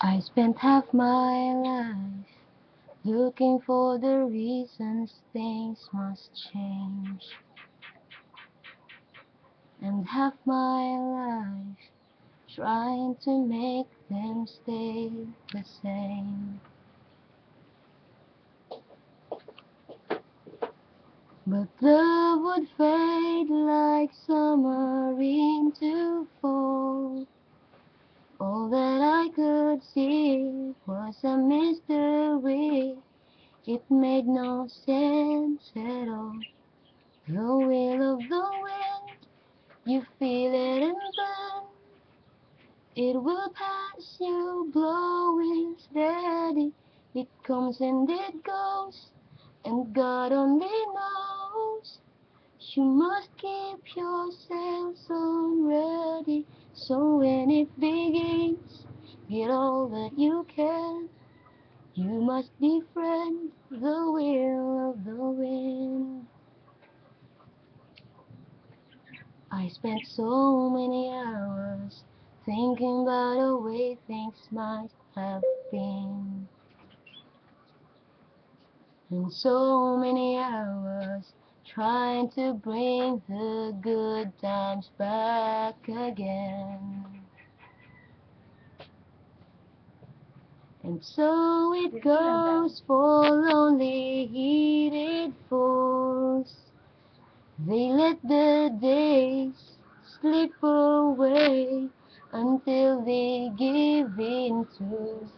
I spent half my life looking for the reasons things must change, and half my life trying to make them stay the same. But love would fade like summer into fall. All that I could see was a mystery. It made no sense at all. The will of the wind, you feel it and then it will pass you, blowing steady. It comes and it goes, and God only knows. You must keep yourselves on ready, so when it begins, get all that you can. You must befriend the will of the wind. I spent so many hours thinking about the way things might have been, and so many hours trying to bring the good times back again. And so it goes for lonely heated fools. They let the days slip away until they give in to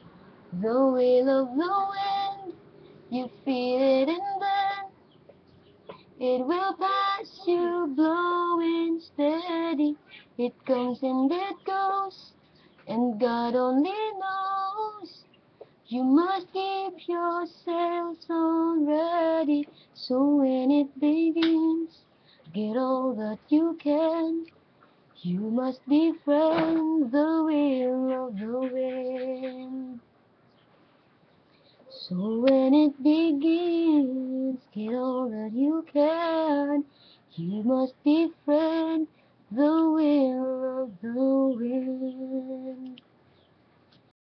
the will of the wind. You feel it and then it will pass you, blowing steady. It comes and it goes, and God only knows. You must keep yourselves on ready, so when it begins, get all that you can. You must befriend the will of the wind. So when it begins, get all that you can. You must befriend the will of the wind.